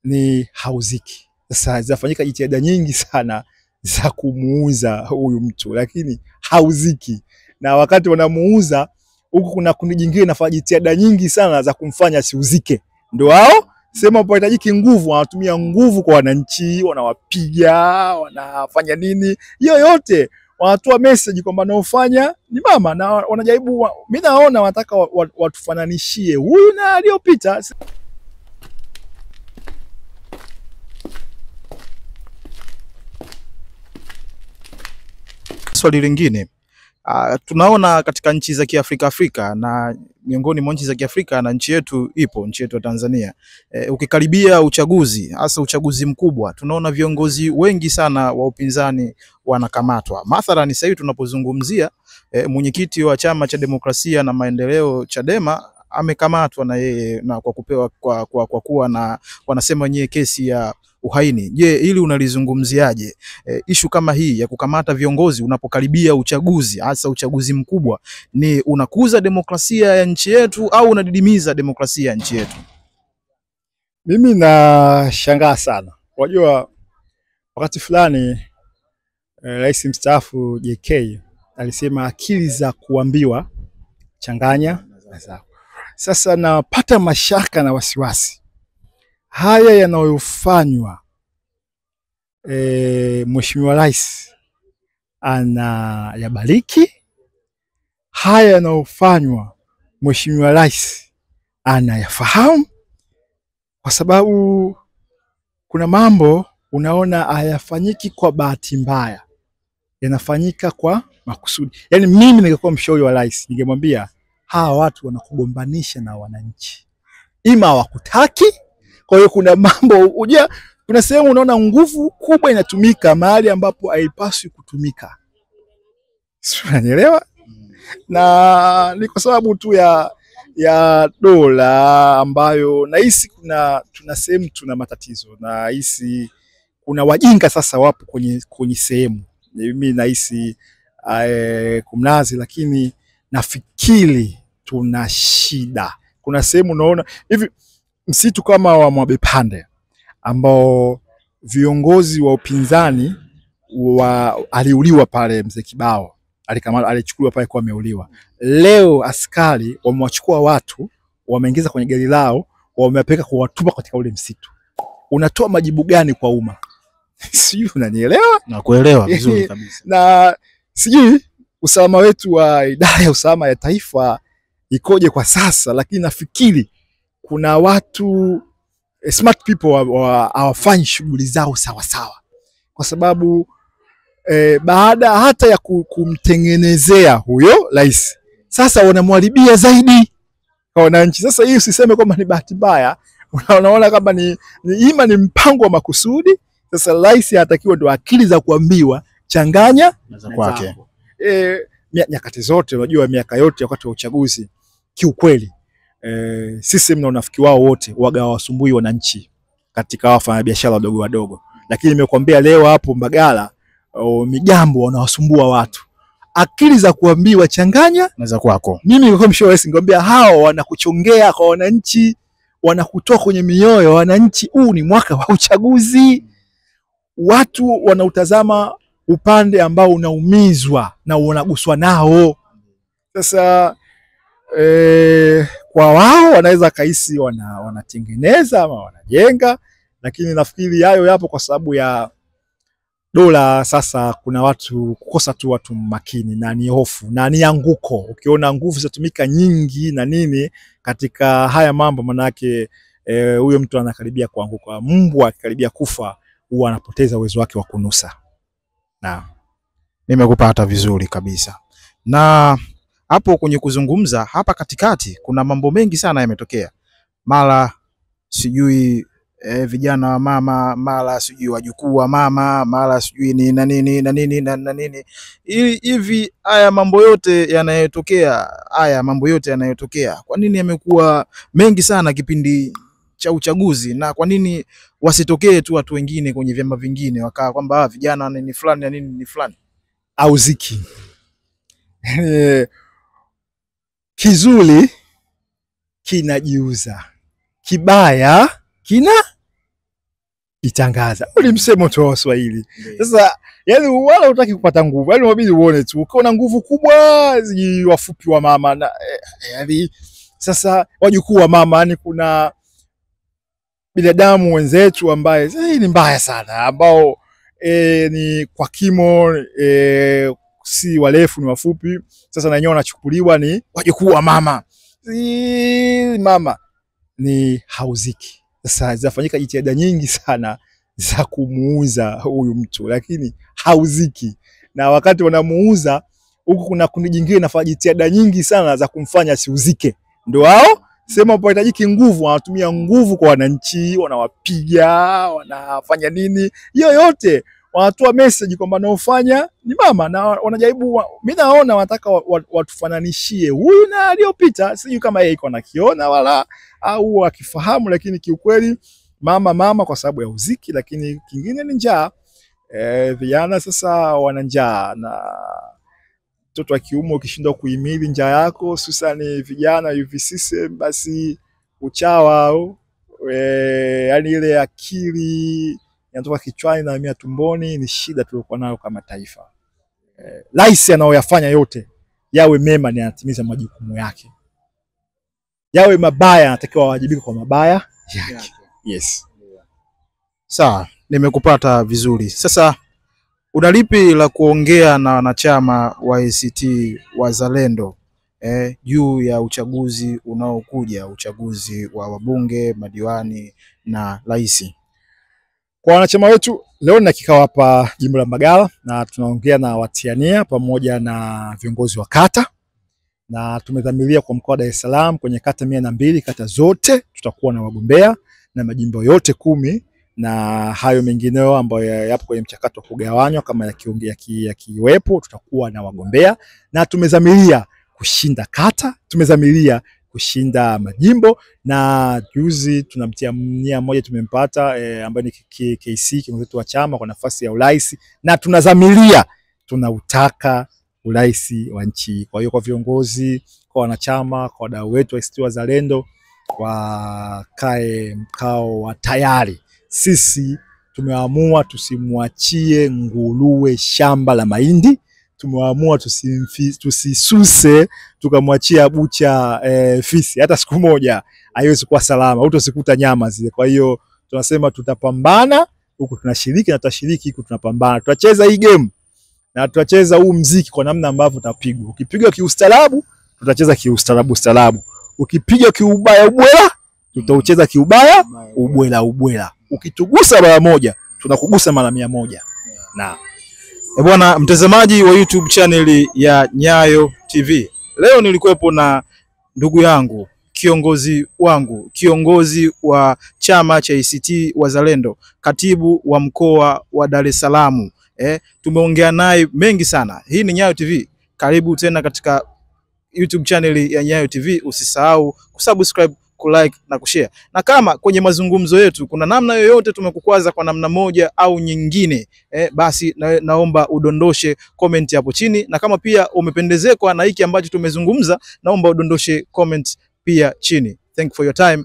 ni hauziki. Sasa zinafanyika jitihada nyingi sana za kumuuza huyu mtu, lakini hauziki. Na wakati wanamuuza huku kuna kundi jingine linafanya jitihada nyingi sana za kumfanya asiuzike. Ndio hao sema hapo inahitajiki nguvu, wanatumia nguvu kwa wananchi, wanawapiga, wanafanya nini, hiyo yote wanatoa message kwamba naofanya ni mama, na wanajaribu, mimi naona wanataka watufananishie huyu na aliyopita. Swali lingine, tunaona katika nchi za Kiafrika na miongoni mwa nchi za Kiafrika na nchi yetu ya Tanzania, ukikaribia uchaguzi, hasa uchaguzi mkubwa, tunaona viongozi wengi sana wa upinzani wanakamatwa. Mathalan sasa hivi tunapozungumzia mwenyekiti wa Chama cha Demokrasia na Maendeleo Chadema amekamatwa na yeye na kwa kupewa kwa kuwa na wanasema wenyewe kesi ya uhaini. Je, hili unalizungumziaje? Ishu kama hii ya kukamata viongozi unapokaribia uchaguzi, hasa uchaguzi mkubwa, ni unakuza demokrasia ya nchi yetu au unadidimiza demokrasia ya nchi yetu? Mimi nashangaa sana. Unajua wakati fulani Rais mstaafu JK alisema akili za kuambiwa changanya na zako. Sasa napata mashaka na wasiwasi. Haya yanayofanywa Mheshimiwa Rais anayabariki, haya yanayofanywa Mheshimiwa Rais anayafahamu, kwa sababu kuna mambo unaona hayafanyiki kwa bahati mbaya, yanafanyika kwa makusudi. Yaani mimi ningekuwa mshauri wa Rais, ningemwambia hawa watu wanakugombanisha na wananchi, ima hawakutaki. Kwa hiyo kuna mambo kuna sehemu unaona nguvu kubwa inatumika mahali ambapo haipaswi kutumika. Sio, unanielewa? Na ni kwa sababu tu ya dola ambayo nahisi tuna sehemu tuna matatizo, na nahisi kuna wajinga sasa wapo kwenye sehemu. Mimi nahisi kumnazi, lakini nafikiri tuna shida. Kuna sehemu unaona hivi msitu kama wa Mwabepande ambao viongozi wa upinzani aliuliwa pale, Mzee Kibao alichukuliwa pale kwa ameuliwa. Leo askari wamewachukua watu, wameingiza kwenye gari lao, wamewapeleka kuwatupa katika ule msitu. Unatoa majibu gani kwa umma? Sijui unanielewa? Na kuelewa vizuri kabisa. Na sijui usalama wetu wa idara ya usalama ya taifa ikoje kwa sasa, lakini nafikiri kuna watu smart people hawafanyi shughuli zao sawa sawa, kwa sababu baada hata ya kumtengenezea huyo rais, sasa wanamharibia zaidi kwa wananchi. Sasa hii usiseme kwamba ni bahati mbaya, unaona kama ni mpango wa makusudi. Sasa rais hatakiwa ndo akili za kuambiwa changanya za kwake. Nyakati zote, unajua miaka yote wakati wa uchaguzi, kiukweli sisi na unafiki wao wote wasumbui wananchi katika wafanya biashara wadogo wadogo, lakini nimekuambia leo hapo Mbagala Migambo wanawasumbua watu. Akili za kuambiwa changanya na za kwako. Mimi nilikuwa mshauri Rais, ningeambia hao wanakuchongea kwa wananchi, wanakutoa kwenye mioyo ya wananchi. Huu ni mwaka wa uchaguzi, watu wanautazama upande ambao unaumizwa na unaguswa nao. Sasa kwa wao wanaweza kaisi wanatengeneza ama wanajenga, lakini nafikiri hayo yapo kwa sababu ya dola. Sasa kuna watu kukosa tu watu makini, na ni hofu na ni anguko. Ukiona nguvu zinatumika nyingi na nini katika haya mambo, manake huyo mtu anakaribia kuanguka. Mbwa akikaribia kufa huwa anapoteza uwezo wake wa kunusa. Na nimekupata vizuri kabisa. Na hapo kwenye kuzungumza hapa katikati kuna mambo mengi sana yametokea. Mara sijui vijana wa mama, mara sijui wajukuu wa mama, mara sijui ni na nini. Hivi haya mambo yote yanayotokea, kwa nini yamekuwa mengi sana kipindi cha uchaguzi, na kwa nini wasitokee tu watu wengine kwenye vyama vingine wakaa kwamba vijana ni fulani na nini ni fulani? Au ziki kizuri kinajiuza, kibaya jitangaza. Ni msemo tu wa Kiswahili. Sasa yani wala hutaki kupata nguvu, yani unabidi uone tu ukiona nguvu kubwa wafupi wa mama na yani sasa wajukuu wa mama, yani kuna binadamu wenzetu ambaye ni mbaya sana, ambao ni kwa kimo si warefu ni wafupi. Sasa na wenyewe wanachukuliwa ni wajukuu wa mama. Mama ni hauziki. Sasa zinafanyika jitihada nyingi sana za kumuuza huyu mtu, lakini hauziki. Na wakati wanamuuza huku kuna kundi jingine linafanya jitihada nyingi sana za kumfanya asiuzike. Ndio hao sema hapo inahitajiki nguvu, wanatumia nguvu kwa wananchi, wanawapiga, wanafanya nini? Yoyote wanatoa message kwamba naofanya ni mama, na wanajaribu, mimi naona wanataka watufananishie huyu na aliyopita. Sijui kama yeye iko nakiona wala au akifahamu, lakini kiukweli mama kwa sababu ya uziki, lakini kingine ni njaa. Vijana sasa wana njaa, na mtoto wa kiume ukishindwa kuhimili njaa yako, hususan vijana UVCC, basi uchawa au yani ile akili yanatoka kichwani na mia tumboni. Ni shida tuliokuwa nayo kama taifa. Rais anaoyafanya yote yawe mema, ni anatimiza majukumu yake. Yawe mabaya, anatakiwa awajibike kwa mabaya yake. Yes. Sawa, nimekupata vizuri. Sasa unalipi la kuongea na wanachama wa ACT Wazalendo juu ya uchaguzi unaokuja, uchaguzi wa wabunge, madiwani na rais? Kwa wanachama wetu, leo nina kikao hapa jimbo la Mbagala, na tunaongea na watiania pamoja na viongozi wa kata, na tumedhamiria kwa mkoa wa Dar es Salaam kwenye kata 102, kata zote tutakuwa na wagombea, na majimbo yote 10 na hayo mengineo ambayo yapo kwenye mchakato wa kugawanywa kama yakiwepo, tutakuwa na wagombea, na tumedhamiria kushinda kata, tumedhamiria kushinda majimbo. Na juzi tunamtia nia moja tumempata ambaye ni KC, kiongozi wetu wa chama, kwa nafasi ya urais, na tunadhamiria tunautaka urais wa nchi. Kwa hiyo kwa viongozi, kwa wanachama, kwa wadau wetu wa ACT Wazalendo, wakae mkao wa tayari. Sisi tumeamua tusimwachie nguruwe shamba la mahindi. Tumeamua tusisuse tukamwachia bucha fisi hata siku moja, haiwezi kuwa salama, utasikuta nyama zile. Kwa hiyo tunasema tutapambana huku, tunashiriki na tutashiriki huku, tunapambana. Tutacheza hii game na tutacheza huu mziki kwa namna ambavyo utapigwa. Ukipiga kiustaarabu, tutacheza kiustaarabu. Ukipiga kiubaya ubwela, tutaucheza kiubaya ubwela. Ukitugusa mara moja, tunakugusa mara 100. Na bwana mtazamaji wa YouTube channel ya Nyayo TV, leo nilikuwepo na ndugu yangu, kiongozi wangu, kiongozi wa chama cha ACT Wazalendo, katibu wa mkoa wa Dar es Salaam. Tumeongea naye mengi sana. Hii ni Nyayo TV. Karibu tena katika YouTube channel ya Nyayo TV. Usisahau kusubscribe, kulike na kushare. Na kama kwenye mazungumzo yetu kuna namna yoyote tumekukwaza kwa namna moja au nyingine, basi naomba udondoshe comment hapo chini, na kama pia umependezekwa na hiki ambacho tumezungumza, naomba udondoshe comment pia chini. Thank you for your time.